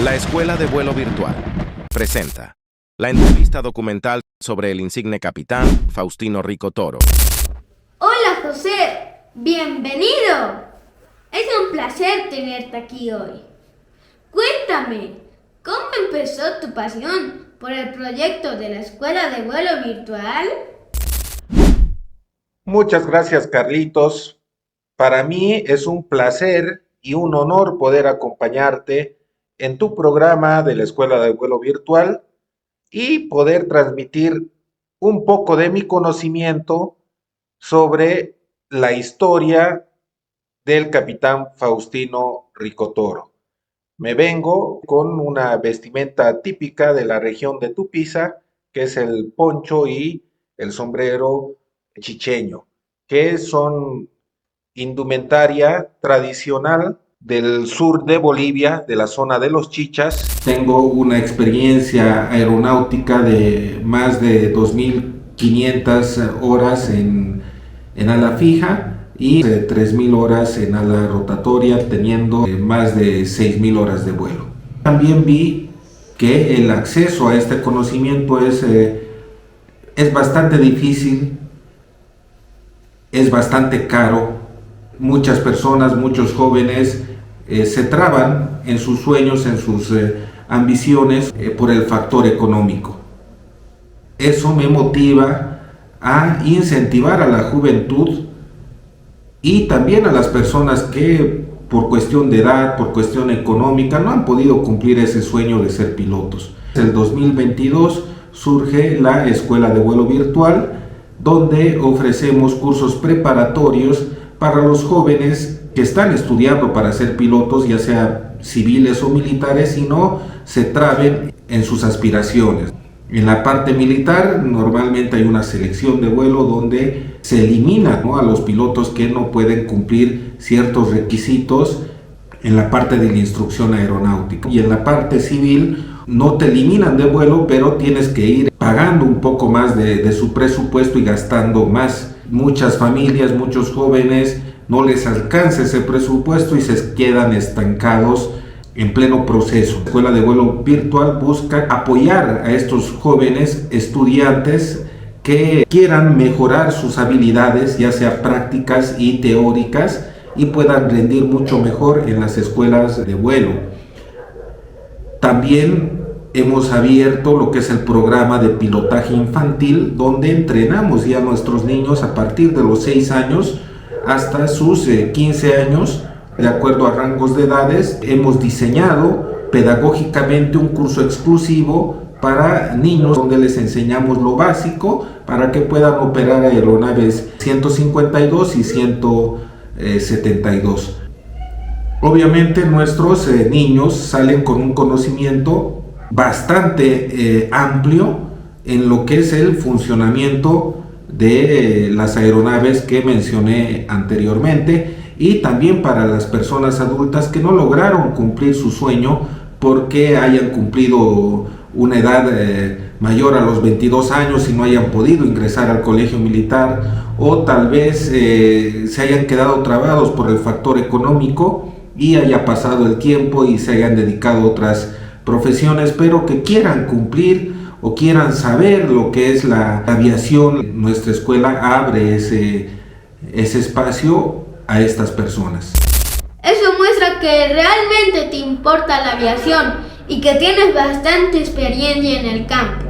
La Escuela de Vuelo Virtual presenta la entrevista documental sobre el insigne capitán Faustino Rico Toro. Hola José, bienvenido. Es un placer tenerte aquí hoy. Cuéntame, ¿cómo empezó tu pasión por el proyecto de la Escuela de Vuelo Virtual? Muchas gracias, Carlitos. Para mí es un placer y un honor poder acompañarte en tu programa de la Escuela de Vuelo Virtual y poder transmitir un poco de mi conocimiento sobre la historia del capitán Faustino Rico Toro. Me vengo con una vestimenta típica de la región de Tupiza, que es el poncho y el sombrero chicheño, que son indumentaria tradicional del sur de Bolivia, de la zona de los Chichas. Tengo una experiencia aeronáutica de más de 2.500 horas en ala fija y 3.000 horas en ala rotatoria, teniendo más de 6.000 horas de vuelo. También vi que el acceso a este conocimiento es bastante difícil, es bastante caro. Muchas personas, muchos jóvenes se traban en sus sueños, en sus ambiciones por el factor económico. Eso me motiva a incentivar a la juventud y también a las personas que por cuestión de edad, por cuestión económica, no han podido cumplir ese sueño de ser pilotos. En el 2022 surge la Escuela de Vuelo Virtual, donde ofrecemos cursos preparatorios para los jóvenes que están estudiando para ser pilotos, ya sea civiles o militares, y no se traben en sus aspiraciones. En la parte militar normalmente hay una selección de vuelo donde se elimina, ¿no?, a los pilotos que no pueden cumplir ciertos requisitos en la parte de la instrucción aeronáutica. Y en la parte civil no te eliminan de vuelo, pero tienes que ir pagando un poco más de su presupuesto y gastando más. Muchas familias, muchos jóvenes no les alcanza ese presupuesto y se quedan estancados en pleno proceso. La Escuela de Vuelo Virtual busca apoyar a estos jóvenes estudiantes que quieran mejorar sus habilidades, ya sea prácticas y teóricas, y puedan rendir mucho mejor en las escuelas de vuelo. También hemos abierto lo que es el programa de pilotaje infantil, donde entrenamos ya a nuestros niños a partir de los 6 años hasta sus 15 años, de acuerdo a rangos de edades. Hemos diseñado pedagógicamente un curso exclusivo para niños donde les enseñamos lo básico para que puedan operar aeronaves 152 y 172. Obviamente nuestros niños salen con un conocimiento bastante amplio en lo que es el funcionamiento de las aeronaves que mencioné anteriormente, y también para las personas adultas que no lograron cumplir su sueño porque hayan cumplido una edad mayor a los 22 años y no hayan podido ingresar al colegio militar, o tal vez se hayan quedado trabados por el factor económico y haya pasado el tiempo y se hayan dedicado a otras profesiones, pero que quieran cumplir o quieran saber lo que es la aviación. Nuestra escuela abre ese espacio a estas personas. Eso muestra que realmente te importa la aviación y que tienes bastante experiencia en el campo.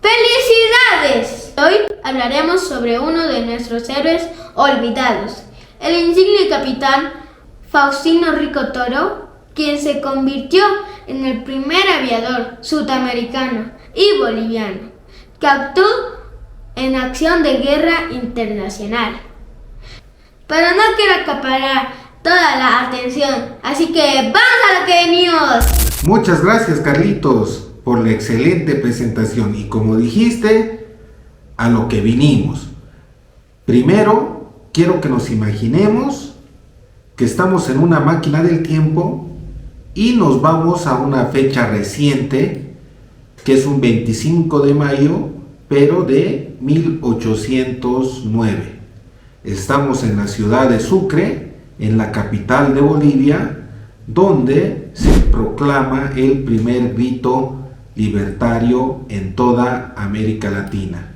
¡Felicidades! Hoy hablaremos sobre uno de nuestros héroes olvidados, el insigne capitán Faustino Rico Toro, quien se convirtió en el primer aviador sudamericano y boliviano que actuó en acción de guerra internacional. Pero no quiero acaparar toda la atención, así que ¡vamos a lo que venimos! Muchas gracias, Carlitos, por la excelente presentación, y como dijiste, a lo que vinimos. Primero, quiero que nos imaginemos que estamos en una máquina del tiempo y nos vamos a una fecha reciente, que es un 25 de mayo, pero de 1809. Estamos en la ciudad de Sucre, en la capital de Bolivia, donde se proclama el primer grito libertario en toda América Latina.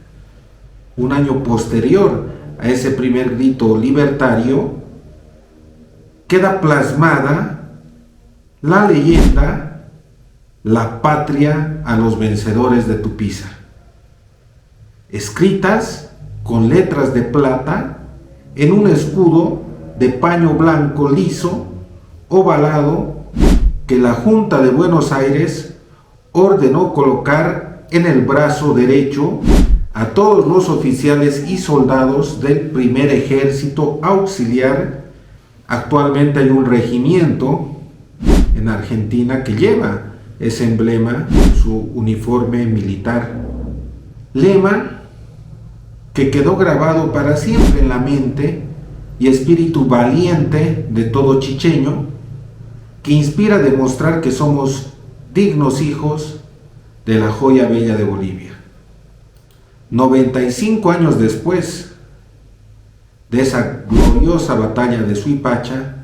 Un año posterior a ese primer grito libertario, queda plasmada la leyenda "La patria a los vencedores de Tupiza", escritas con letras de plata en un escudo de paño blanco liso, ovalado, que la Junta de Buenos Aires ordenó colocar en el brazo derecho a todos los oficiales y soldados del primer ejército auxiliar. Actualmente hay un regimiento en Argentina que lleva ese emblema en su uniforme militar. Lema que quedó grabado para siempre en la mente y espíritu valiente de todo chicheño, que inspira a demostrar que somos dignos hijos de la joya bella de Bolivia. 95 años después de esa gloriosa batalla de Suipacha,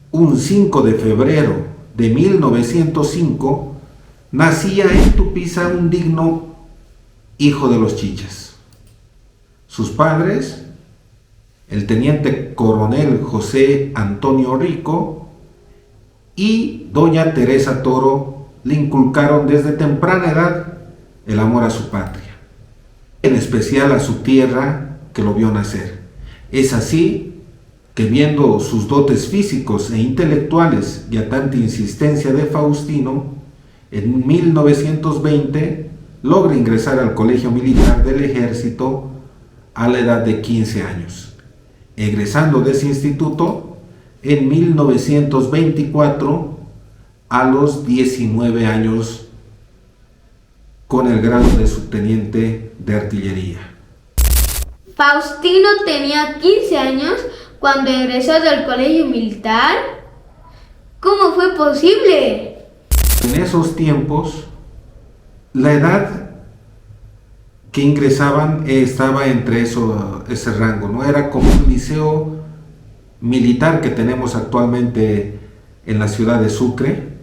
un 5 de febrero de 1905, nacía en Tupiza un digno hijo de los chichas. Sus padres, el teniente coronel José Antonio Rico y doña Teresa Toro, le inculcaron desde temprana edad el amor a su patria, en especial a su tierra que lo vio nacer. Es así que, viendo sus dotes físicos e intelectuales y a tanta insistencia de Faustino, en 1920 logra ingresar al Colegio Militar del Ejército a la edad de 15 años, egresando de ese instituto en 1924 a los 19 años con el grado de subteniente de artillería. Faustino tenía 15 años cuando egresó del colegio militar. ¿Cómo fue posible? En esos tiempos, la edad que ingresaban estaba entre ese rango, ¿no? Era como un liceo militar que tenemos actualmente en la ciudad de Sucre,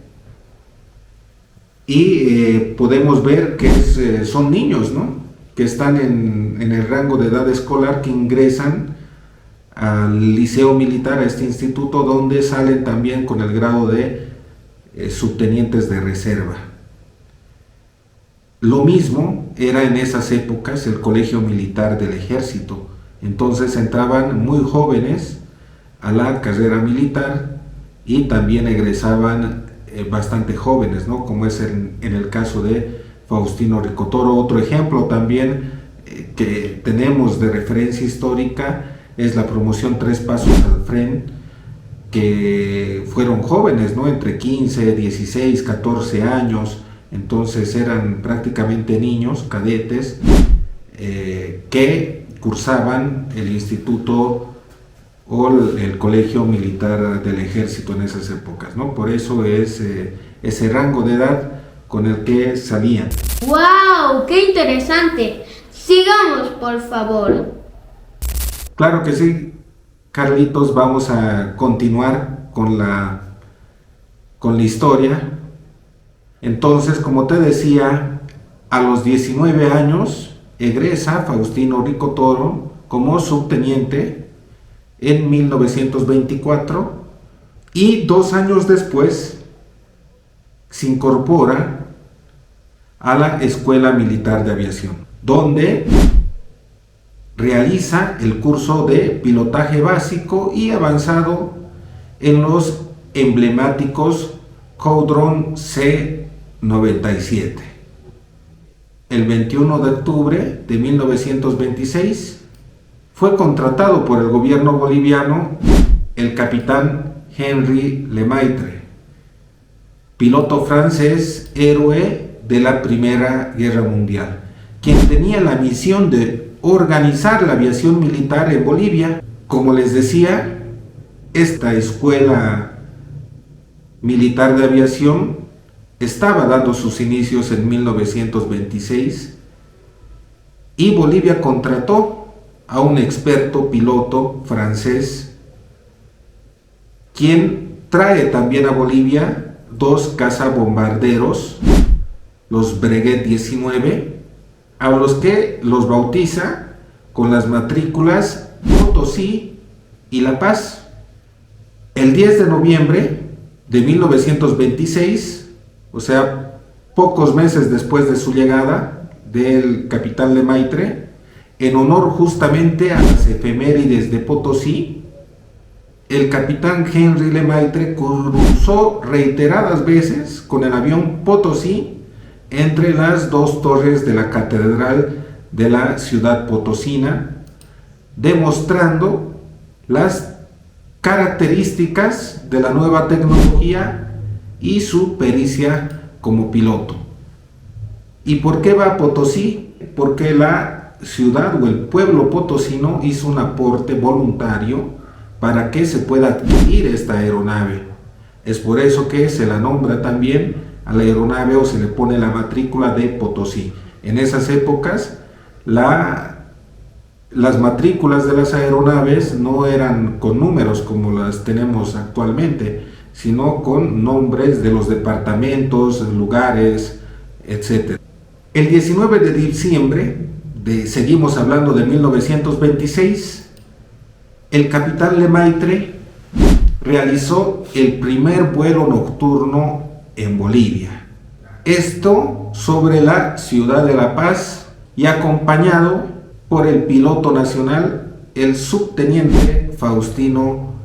y podemos ver que son niños, ¿no?, que están en el rango de edad escolar, que ingresan al liceo militar, a este instituto, donde salen también con el grado de subtenientes de reserva. Lo mismo era en esas épocas el Colegio Militar del Ejército. Entonces entraban muy jóvenes a la carrera militar y también egresaban bastante jóvenes, ¿no?, como es en el caso de Faustino Rico Toro. Otro ejemplo también que tenemos de referencia histórica es la promoción Tres Pasos al Frente, que fueron jóvenes, ¿no?, entre 15, 16, 14 años. Entonces eran prácticamente niños, cadetes, que cursaban el instituto o el Colegio Militar del Ejército en esas épocas, ¿no? Por eso es ese rango de edad con el que salían. ¡Wow! ¡Qué interesante! Sigamos, por favor. Claro que sí, Carlitos. Vamos a continuar con la historia. Entonces, como te decía, a los 19 años egresa Faustino Rico Toro como subteniente en 1924, y 2 años después se incorpora a la Escuela Militar de Aviación, donde realiza el curso de pilotaje básico y avanzado en los emblemáticos Caudron C-97. El 21 de octubre de 1926 fue contratado por el gobierno boliviano el capitán Henri Lemaitre, piloto francés, héroe de la Primera Guerra Mundial, quien tenía la misión de organizar la aviación militar en Bolivia. Como les decía, esta escuela militar de aviación estaba dando sus inicios en 1926 y Bolivia contrató a un experto piloto francés, quien trae también a Bolivia 2 cazabombarderos, los Breguet 19, a los que los bautiza con las matrículas Potosí y La Paz. El 10 de noviembre de 1926, o sea, pocos meses después de su llegada del capitán Lemaitre, en honor justamente a las efemérides de Potosí, el capitán Henry Lemaitre cruzó reiteradas veces con el avión Potosí entre las 2 torres de la catedral de la ciudad potosina, demostrando las características de la nueva tecnología y su pericia como piloto. ¿Y por qué va a Potosí? Porque la ciudad o el pueblo potosino hizo un aporte voluntario para que se pueda adquirir esta aeronave. Es por eso que se la nombra también a la aeronave o se le pone la matrícula de Potosí. En esas épocas las matrículas de las aeronaves no eran con números como las tenemos actualmente, sino con nombres de los departamentos, lugares, etc. El 19 de diciembre, seguimos hablando de 1926, el capitán Lemaitre realizó el primer vuelo nocturno en Bolivia. Esto sobre la ciudad de La Paz y acompañado por el piloto nacional, el subteniente Faustino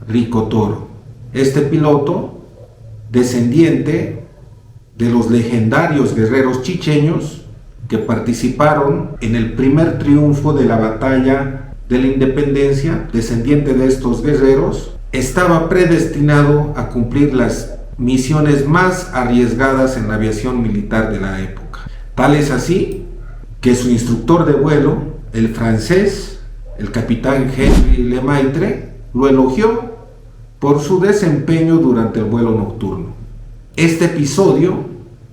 Ricotoro. Este piloto, descendiente de los legendarios guerreros chicheños que participaron en el primer triunfo de la batalla de la independencia, descendiente de estos guerreros, estaba predestinado a cumplir las misiones más arriesgadas en la aviación militar de la época. Tal es así que su instructor de vuelo, el francés, el capitán Henry Lemaitre, lo elogió por su desempeño durante el vuelo nocturno. Este episodio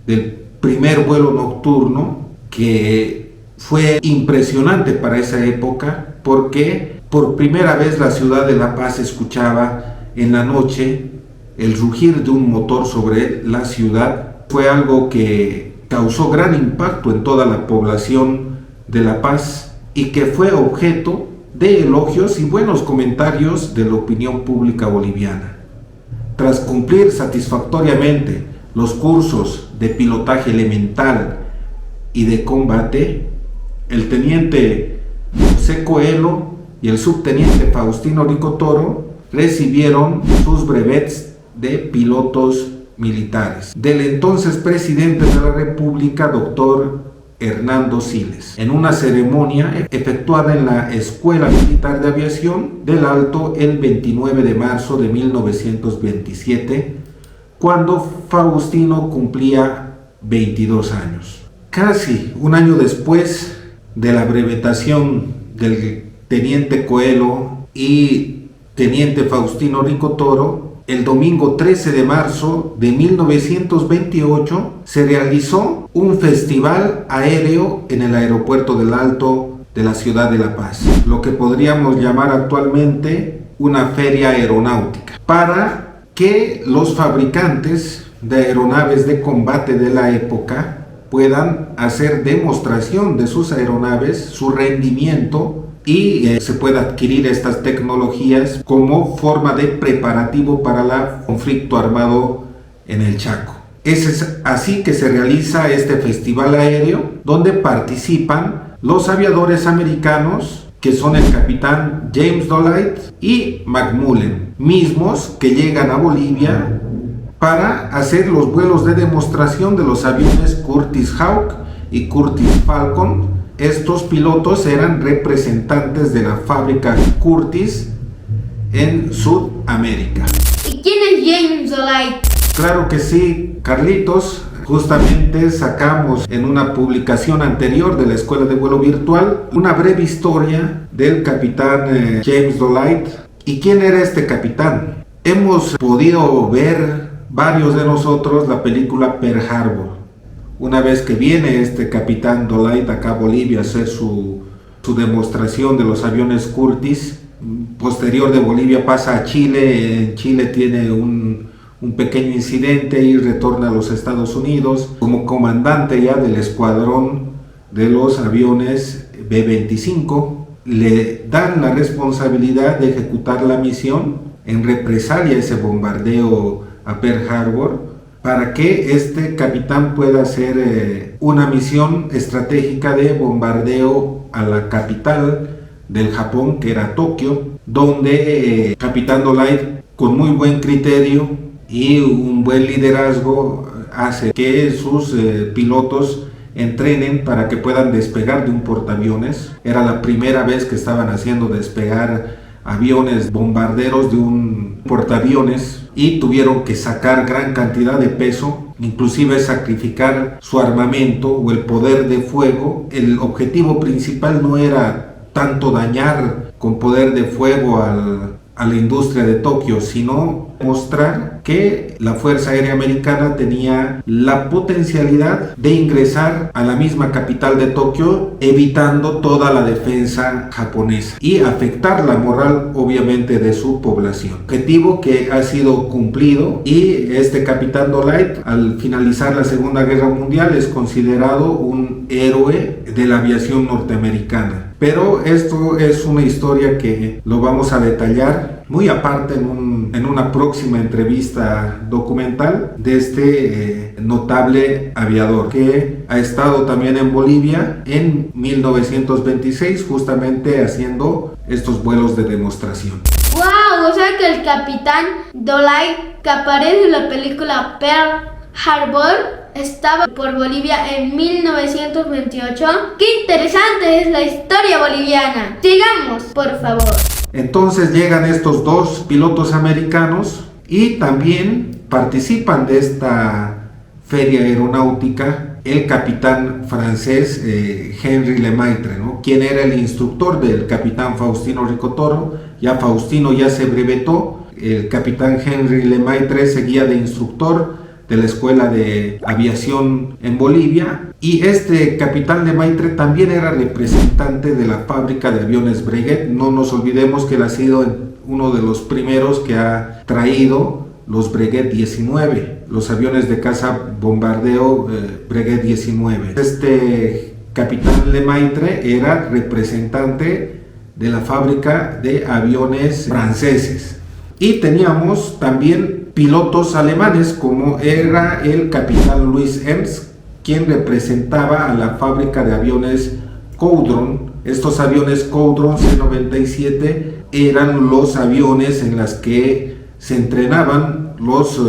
del primer vuelo nocturno, que fue impresionante para esa época, porque por primera vez la ciudad de La Paz escuchaba en la noche el rugir de un motor sobre la ciudad. Fue algo que causó gran impacto en toda la población de La Paz y que fue objeto de elogios y buenos comentarios de la opinión pública boliviana. Tras cumplir satisfactoriamente los cursos de pilotaje elemental y de combate, el teniente José Coelho y el subteniente Faustino Ricotoro recibieron sus brevets de pilotos militares del entonces presidente de la República, doctor Hernando Siles, en una ceremonia efectuada en la Escuela Militar de Aviación del Alto el 29 de marzo de 1927, cuando Faustino cumplía 22 años. Casi un año después de la brevetación del teniente Coelho y teniente Faustino Ricotoro, el domingo 13 de marzo de 1928 se realizó un festival aéreo en el aeropuerto del Alto de la ciudad de La Paz, lo que podríamos llamar actualmente una feria aeronáutica, para que los fabricantes de aeronaves de combate de la época puedan hacer demostración de sus aeronaves, su rendimiento, y se pueda adquirir estas tecnologías como forma de preparativo para el conflicto armado en el Chaco. Es así que se realiza este festival aéreo, donde participan los aviadores americanos, que son el capitán James Dolight y McMullen, mismos que llegan a Bolivia para hacer los vuelos de demostración de los aviones Curtiss Hawk y Curtiss Falcon. Estos pilotos eran representantes de la fábrica Curtiss en Sudamérica. ¿Y quién es James Dolight? Claro que sí, Carlitos. Justamente sacamos en una publicación anterior de la Escuela de Vuelo Virtual una breve historia del capitán James Dolight. ¿Y quién era este capitán? Hemos podido ver varios de nosotros la película Pearl Harbor. Una vez que viene este capitán Dolight acá a Bolivia a hacer su demostración de los aviones Curtiss, posterior de Bolivia pasa a Chile, en Chile tiene un pequeño incidente y retorna a los Estados Unidos como comandante ya del escuadrón de los aviones B-25. Le dan la responsabilidad de ejecutar la misión en represalia a ese bombardeo a Pearl Harbor, para que este capitán pueda hacer una misión estratégica de bombardeo a la capital del Japón, que era Tokio, donde Capitán Dolight, con muy buen criterio y un buen liderazgo, hace que sus pilotos entrenen para que puedan despegar de un portaaviones. Era la primera vez que estaban haciendo despegar aviones bombarderos de un portaaviones y tuvieron que sacar gran cantidad de peso, inclusive sacrificar su armamento o el poder de fuego. El objetivo principal no era tanto dañar con poder de fuego a la industria de Tokio, sino mostrar que la Fuerza Aérea Americana tenía la potencialidad de ingresar a la misma capital de Tokio, evitando toda la defensa japonesa y afectar la moral, obviamente, de su población. Objetivo que ha sido cumplido, y este Capitán Dolight, al finalizar la Segunda Guerra Mundial, es considerado un héroe de la aviación norteamericana. Pero esto es una historia que lo vamos a detallar muy aparte en una próxima entrevista documental de este notable aviador, que ha estado también en Bolivia en 1926, justamente haciendo estos vuelos de demostración. ¡Wow! O sea que el Capitán Dolight, que aparece en la película Pearl Harbor, estaba por Bolivia en 1928. ¡Qué interesante es la historia boliviana! Sigamos, por favor. Entonces llegan estos dos pilotos americanos y también participan de esta feria aeronáutica el capitán francés Henri Lemaitre, ¿no? Quien era el instructor del capitán Faustino Ricotoro. Ya Faustino ya se brevetó, el capitán Henri Lemaitre seguía de instructor de la Escuela de Aviación en Bolivia, y este capitán Lemaitre también era representante de la fábrica de aviones Breguet. No nos olvidemos que él ha sido uno de los primeros que ha traído los Breguet 19, los aviones de caza bombardeo Breguet 19. Este capitán Lemaitre era representante de la fábrica de aviones franceses, y teníamos también pilotos alemanes, como era el capitán Louis Ems, quien representaba a la fábrica de aviones Caudron. Estos aviones Caudron C-97 eran los aviones en los que se entrenaban los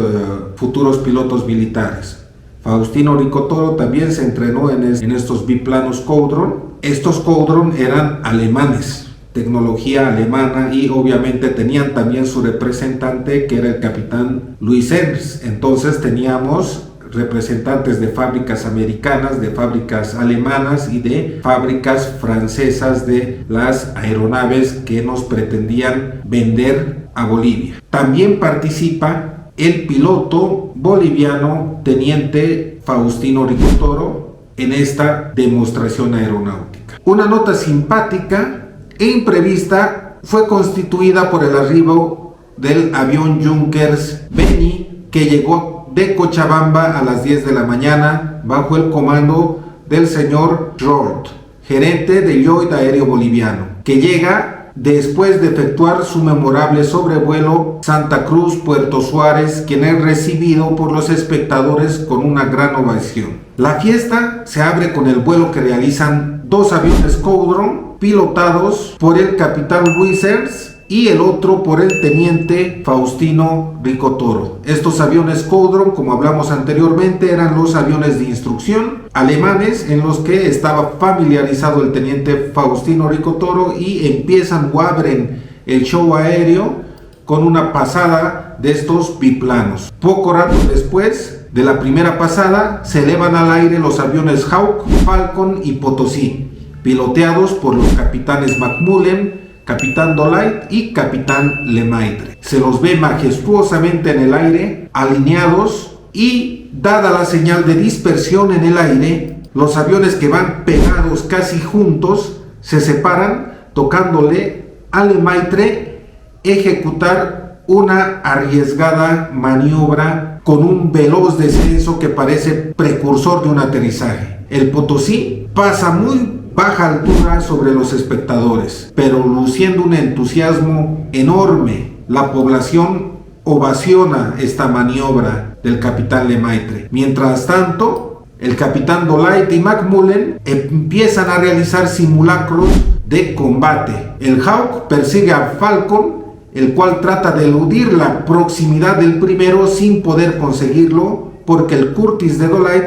futuros pilotos militares. Faustino Ricotoro también se entrenó en estos biplanos Caudron. Estos Caudron eran alemanes, tecnología alemana, y obviamente tenían también su representante, que era el capitán Louis Ems. Entonces teníamos representantes de fábricas americanas, de fábricas alemanas y de fábricas francesas de las aeronaves que nos pretendían vender a Bolivia. También participa el piloto boliviano teniente Faustino Ricotoro en esta demostración aeronáutica. Una nota simpática e imprevista fue constituida por el arribo del avión Junkers Beni, que llegó de Cochabamba a las 10 de la mañana bajo el comando del señor Rold, gerente de Lloyd Aéreo Boliviano, que llega después de efectuar su memorable sobrevuelo Santa Cruz, Puerto Suárez, quien es recibido por los espectadores con una gran ovación. La fiesta se abre con el vuelo que realizan dos aviones Caudron, pilotados por el capitán Louis Ems y el otro por el teniente Faustino Ricotoro. Estos aviones Caudron, como hablamos anteriormente, eran los aviones de instrucción alemanes en los que estaba familiarizado el teniente Faustino Ricotoro, y empiezan o abren el show aéreo con una pasada de estos biplanos. Poco rato después de la primera pasada se elevan al aire los aviones Hawk, Falcon y Potosí, piloteados por los capitanes McMullen, capitán Dolight y capitán Lemaitre. Se los ve majestuosamente en el aire, alineados, y dada la señal de dispersión en el aire, los aviones que van pegados casi juntos se separan, tocándole a Lemaitre ejecutar una arriesgada maniobra con un veloz descenso que parece precursor de un aterrizaje. El Potosí pasa muy baja altura sobre los espectadores, pero luciendo un entusiasmo enorme. La población ovaciona esta maniobra del capitán Lemaitre. Mientras tanto, el capitán Dolayt y McMullen empiezan a realizar simulacros de combate. El Hawk persigue a Falcon, el cual trata de eludir la proximidad del primero sin poder conseguirlo, porque el Curtiss de Dolayt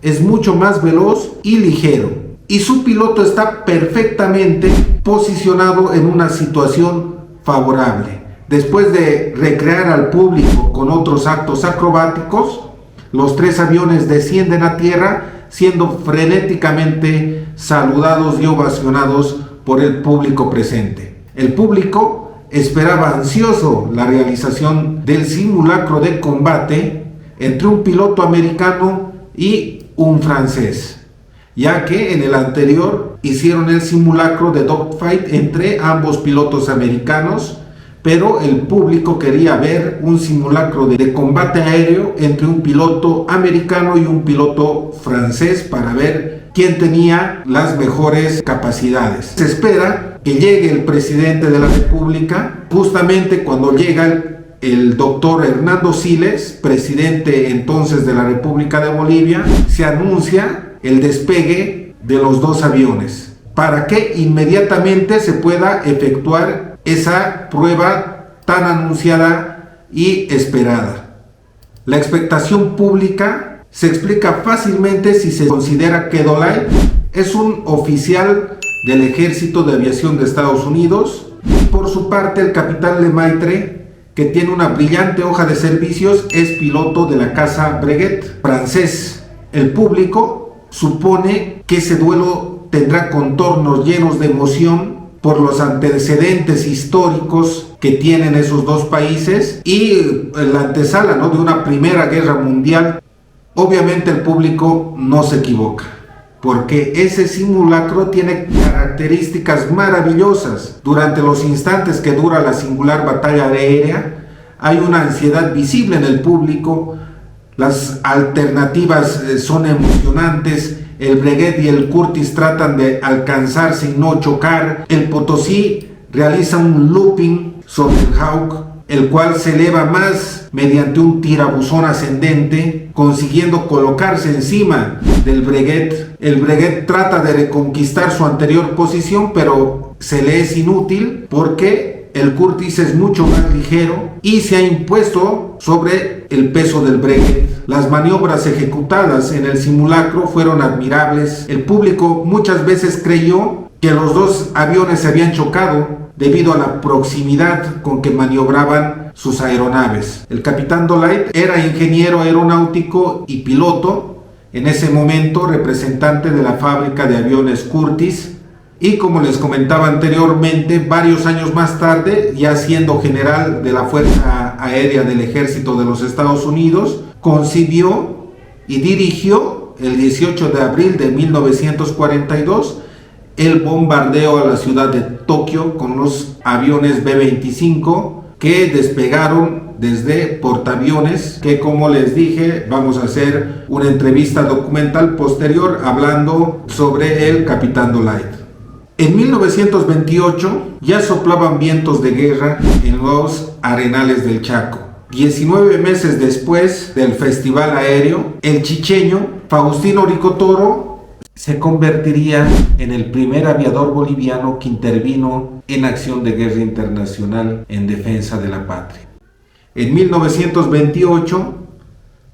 es mucho más veloz y ligero, y su piloto está perfectamente posicionado en una situación favorable. Después de recrear al público con otros actos acrobáticos, los tres aviones descienden a tierra, siendo frenéticamente saludados y ovacionados por el público presente. El público esperaba ansioso la realización del simulacro de combate entre un piloto americano y un francés, ya que en el anterior hicieron el simulacro de dogfight entre ambos pilotos americanos, pero el público quería ver un simulacro de combate aéreo entre un piloto americano y un piloto francés para ver quién tenía las mejores capacidades. Se espera que llegue el presidente de la República. Justamente cuando llega el doctor Hernando Siles, presidente entonces de la República de Bolivia, se anuncia el despegue de los dos aviones para que inmediatamente se pueda efectuar esa prueba tan anunciada y esperada. La expectación pública se explica fácilmente si se considera que Dolayt es un oficial del Ejército de Aviación de Estados Unidos, y por su parte el capitán Lemaitre, que tiene una brillante hoja de servicios, es piloto de la Casa Breguet francés. El público supone que ese duelo tendrá contornos llenos de emoción por los antecedentes históricos que tienen esos dos países y la antesala, ¿no?, de una primera guerra mundial. Obviamente el público no se equivoca, porque ese simulacro tiene características maravillosas. Durante los instantes que dura la singular batalla aérea, hay una ansiedad visible en el público, las alternativas son emocionantes, el Breguet y el Curtiss tratan de alcanzar sin no chocar, el Potosí realiza un looping sobre el Hawk, el cual se eleva más mediante un tirabuzón ascendente, consiguiendo colocarse encima del Breguet. El Breguet trata de reconquistar su anterior posición, pero se le es inútil porque el Curtiss es mucho más ligero y se ha impuesto sobre el peso del Breguet. Las maniobras ejecutadas en el simulacro fueron admirables. El público muchas veces creyó que los dos aviones se habían chocado debido a la proximidad con que maniobraban sus aeronaves. El capitán Dolayt era ingeniero aeronáutico y piloto, en ese momento representante de la fábrica de aviones Curtiss, y como les comentaba anteriormente, varios años más tarde, ya siendo general de la Fuerza Aérea del Ejército de los Estados Unidos, concibió y dirigió el 18 de abril de 1942 el bombardeo a la ciudad de Tokio con los aviones B-25 que despegaron desde portaaviones, que como les dije vamos a hacer una entrevista documental posterior hablando sobre el capitán Dolayt. En 1928 ya soplaban vientos de guerra en los arenales del Chaco. 19 meses después del festival aéreo, el chicheño Faustino Rico Toro se convertiría en el primer aviador boliviano que intervino en acción de guerra internacional en defensa de la patria. En 1928,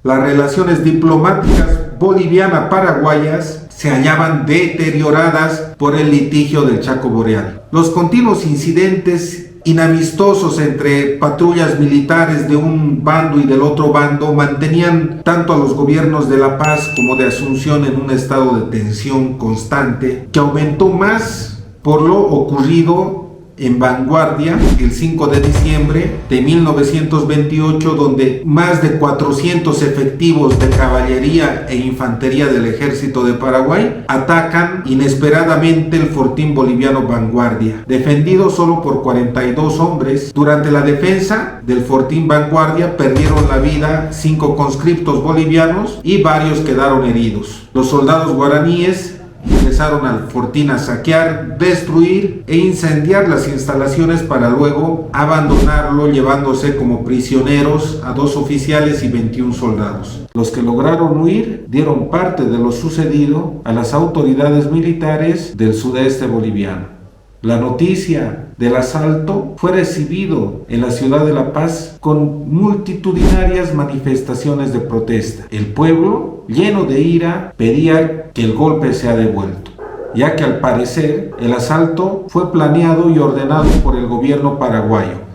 las relaciones diplomáticas boliviana-paraguayas se hallaban deterioradas por el litigio del Chaco Boreal. Los continuos incidentes inamistosos entre patrullas militares de un bando y del otro bando mantenían tanto a los gobiernos de La Paz como de Asunción en un estado de tensión constante que aumentó más por lo ocurrido en Vanguardia el 5 de diciembre de 1928, donde más de 400 efectivos de caballería e infantería del ejército de Paraguay atacan inesperadamente el fortín boliviano Vanguardia, defendido solo por 42 hombres. Durante la defensa del fortín Vanguardia perdieron la vida 5 conscriptos bolivianos y varios quedaron heridos. Los soldados guaraníes ingresaron al fortín a saquear, destruir e incendiar las instalaciones para luego abandonarlo, llevándose como prisioneros a 2 oficiales y 21 soldados. Los que lograron huir dieron parte de lo sucedido a las autoridades militares del sudeste boliviano. La noticia del asalto fue recibido en la ciudad de La Paz con multitudinarias manifestaciones de protesta. El pueblo, lleno de ira, pedía que el golpe sea devuelto, ya que al parecer el asalto fue planeado y ordenado por el gobierno paraguayo.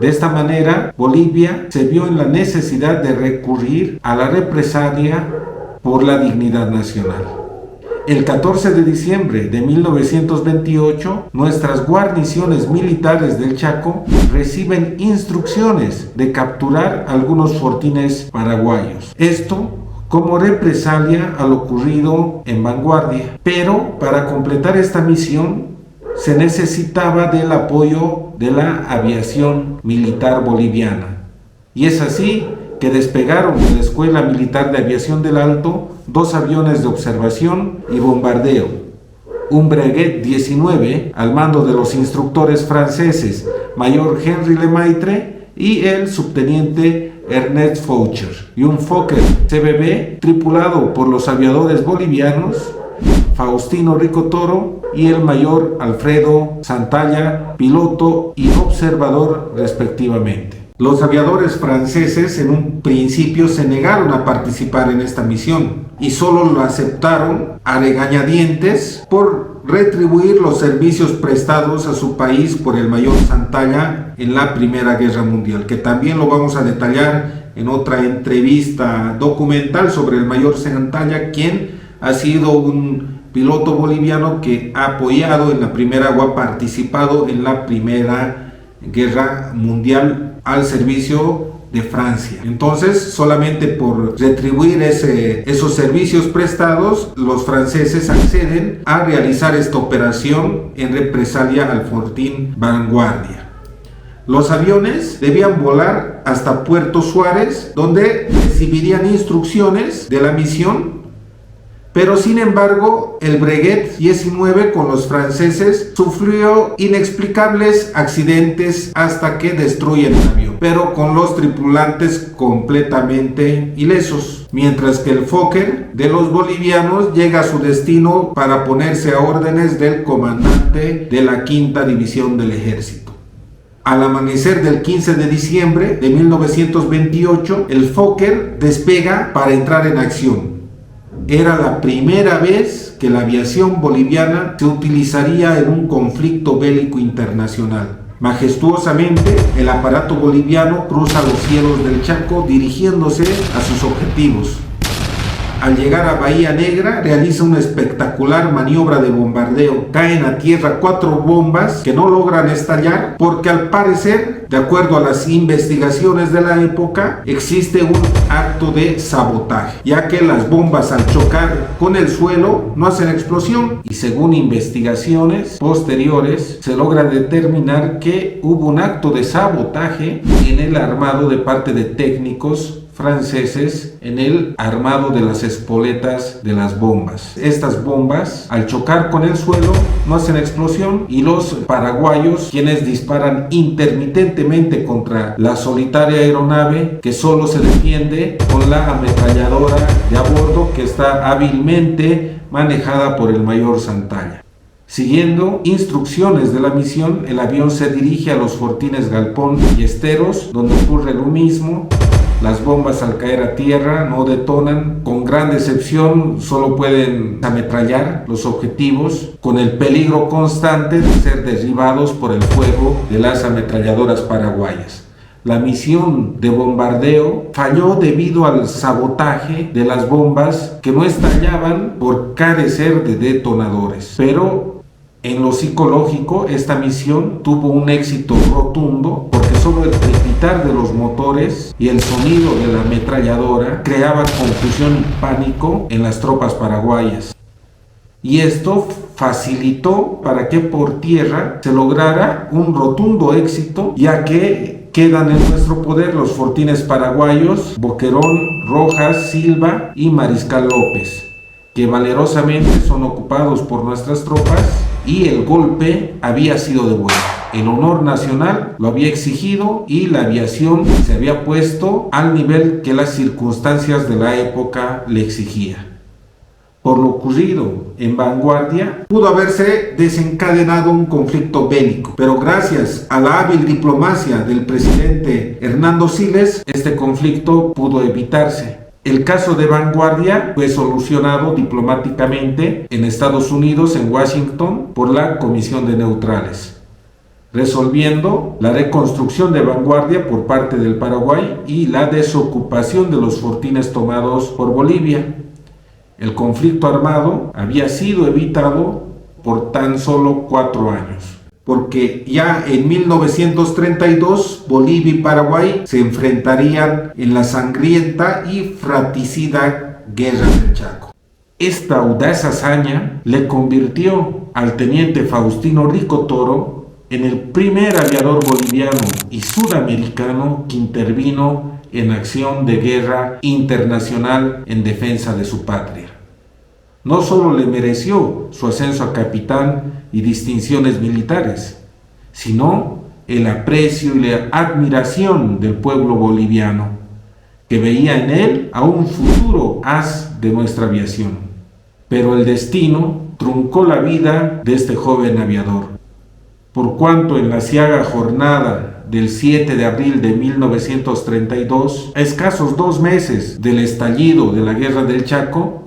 De esta manera, Bolivia se vio en la necesidad de recurrir a la represalia por la dignidad nacional. El 14 de diciembre de 1928, nuestras guarniciones militares del Chaco reciben instrucciones de capturar algunos fortines paraguayos. Esto como represalia a lo ocurrido en Vanguardia. Pero para completar esta misión se necesitaba del apoyo de la aviación militar boliviana. Y es así que despegaron de la Escuela Militar de Aviación del Alto 2 aviones de observación y bombardeo, un Breguet 19 al mando de los instructores franceses Mayor Henri Lemaitre y el subteniente Ernest Foucher, y un Fokker CBB tripulado por los aviadores bolivianos Faustino Rico Toro y el mayor Alfredo Santalla, piloto y observador respectivamente. Los aviadores franceses en un principio se negaron a participar en esta misión y solo lo aceptaron a regañadientes por retribuir los servicios prestados a su país por el mayor Santalla en la Primera Guerra Mundial, que también lo vamos a detallar en otra entrevista documental sobre el mayor Santalla, quien ha sido un piloto boliviano que ha apoyado en la primera o ha participado en la Primera Guerra Mundial al servicio de Francia. Entonces, solamente por retribuir esos servicios prestados, los franceses acceden a realizar esta operación en represalia al fortín Vanguardia. Los aviones debían volar hasta Puerto Suárez, donde recibirían instrucciones de la misión. Pero sin embargo, el Breguet 19 con los franceses sufrió inexplicables accidentes hasta que destruyen el avión, pero con los tripulantes completamente ilesos, mientras que el Fokker de los bolivianos llega a su destino para ponerse a órdenes del comandante de la 5ª División del Ejército. Al amanecer del 15 de diciembre de 1928, el Fokker despega para entrar en acción. Era la primera vez que la aviación boliviana se utilizaría en un conflicto bélico internacional. Majestuosamente, el aparato boliviano cruza los cielos del Chaco dirigiéndose a sus objetivos. Al llegar a Bahía Negra, realiza una espectacular maniobra de bombardeo. Caen a tierra 4 bombas que no logran estallar porque, al parecer, de acuerdo a las investigaciones de la época, existe un acto de sabotaje, ya que las bombas al chocar con el suelo no hacen explosión, y según investigaciones posteriores se logra determinar que hubo un acto de sabotaje en el armado de parte de técnicos franceses en el armado de las espoletas de las bombas. Estas bombas, al chocar con el suelo, no hacen explosión, y los paraguayos, quienes disparan intermitentemente contra la solitaria aeronave, que solo se defiende con la ametralladora de a bordo, que está hábilmente manejada por el mayor Santalla. Siguiendo instrucciones de la misión, el avión se dirige a los fortines Galpón y Esteros, donde ocurre lo mismo. Las bombas, al caer a tierra, no detonan. Con gran decepción, solo pueden ametrallar los objetivos, con el peligro constante de ser derribados por el fuego de las ametralladoras paraguayas. La misión de bombardeo falló debido al sabotaje de las bombas, que no estallaban por carecer de detonadores. Pero En lo psicológico, esta misión tuvo un éxito rotundo porque solo el crepitar de los motores y el sonido de la ametralladora creaba confusión y pánico en las tropas paraguayas. Y esto facilitó para que por tierra se lograra un rotundo éxito, ya que quedan en nuestro poder los fortines paraguayos Boquerón, Rojas, Silva y Mariscal López, que valerosamente son ocupados por nuestras tropas, y el golpe había sido devuelto. El honor nacional lo había exigido y la aviación se había puesto al nivel que las circunstancias de la época le exigía. Por lo ocurrido en Vanguardia, pudo haberse desencadenado un conflicto bélico, pero gracias a la hábil diplomacia del presidente Hernando Siles, este conflicto pudo evitarse. El caso de Vanguardia fue solucionado diplomáticamente en Estados Unidos, en Washington, por la Comisión de Neutrales, resolviendo la reconstrucción de Vanguardia por parte del Paraguay y la desocupación de los fortines tomados por Bolivia. El conflicto armado había sido evitado por tan solo 4 años, porque ya en 1932 Bolivia y Paraguay se enfrentarían en la sangrienta y fratricida Guerra del Chaco. Esta audaz hazaña le convirtió al teniente Faustino Rico Toro en el primer aviador boliviano y sudamericano que intervino en acción de guerra internacional en defensa de su patria. No solo le mereció su ascenso a capitán y distinciones militares, sino el aprecio y la admiración del pueblo boliviano, que veía en él a un futuro as de nuestra aviación. Pero el destino truncó la vida de este joven aviador, por cuanto en la aciaga jornada del 7 de abril de 1932, a escasos 2 meses del estallido de la Guerra del Chaco,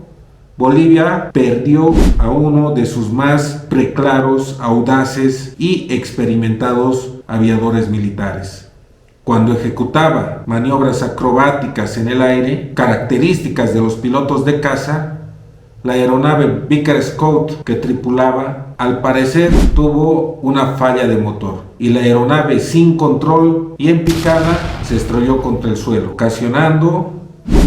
Bolivia perdió a uno de sus más preclaros, audaces y experimentados aviadores militares. Cuando ejecutaba maniobras acrobáticas en el aire, características de los pilotos de caza, la aeronave Vickers Scout que tripulaba, al parecer tuvo una falla de motor, y la aeronave sin control y en picada se estrelló contra el suelo, ocasionando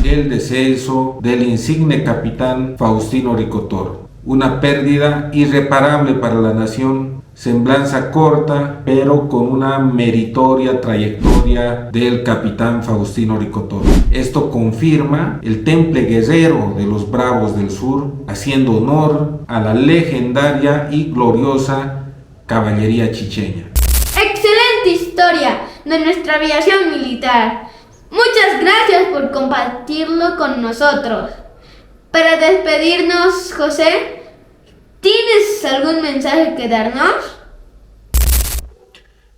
el descenso del insigne capitán Faustino Rico Toro. Una pérdida irreparable para la nación, semblanza corta, pero con una meritoria trayectoria del capitán Faustino Rico Toro. Esto confirma el temple guerrero de los Bravos del Sur, haciendo honor a la legendaria y gloriosa caballería chicheña. Excelente historia de nuestra aviación militar. Muchas gracias por compartirlo con nosotros. Para despedirnos, José, ¿tienes algún mensaje que darnos?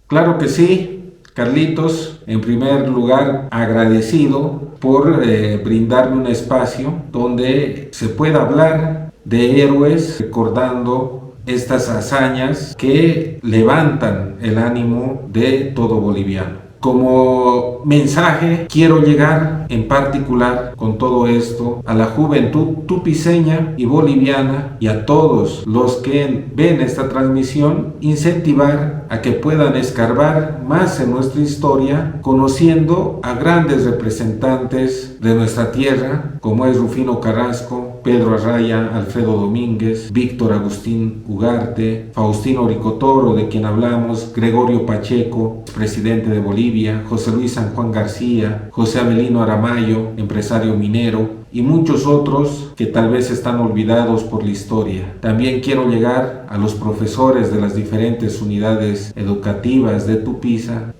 Claro que sí, Carlitos. En primer lugar, agradecido por brindarme un espacio donde se pueda hablar de héroes, recordando estas hazañas que levantan el ánimo de todo boliviano. Como mensaje, quiero llegar en particular con todo esto a la juventud tupiceña y boliviana y a todos los que ven esta transmisión, incentivar a que puedan escarbar más en nuestra historia, conociendo a grandes representantes de nuestra tierra, como es Rufino Carrasco, Pedro Arraya, Alfredo Domínguez, Víctor Agustín Ugarte, Faustino Rico Toro, de quien hablamos, Gregorio Pacheco, presidente de Bolivia, José Luis San Juan García, José Avelino Aramayo, empresario minero, y muchos otros que tal vez están olvidados por la historia. También quiero llegar a los profesores de las diferentes unidades educativas de Tupiza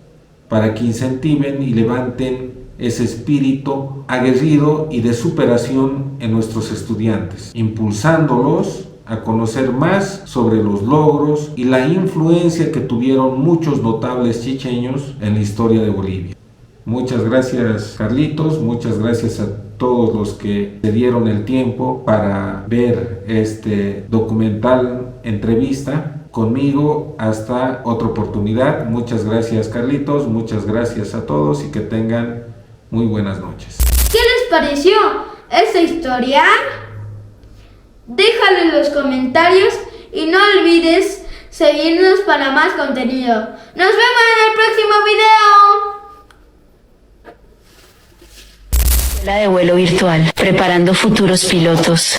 para que incentiven y levanten ese espíritu aguerrido y de superación en nuestros estudiantes, impulsándolos a conocer más sobre los logros y la influencia que tuvieron muchos notables chicheños en la historia de Bolivia. Muchas gracias, Carlitos, muchas gracias a todos los que se dieron el tiempo para ver este documental entrevista conmigo. Hasta otra oportunidad. Muchas gracias, Carlitos, muchas gracias a todos y que tengan muy buenas noches. ¿Qué les pareció esta historia? Déjalo en los comentarios y no olvides seguirnos para más contenido. ¡Nos vemos en el próximo video! Escuela de vuelo virtual, preparando futuros pilotos.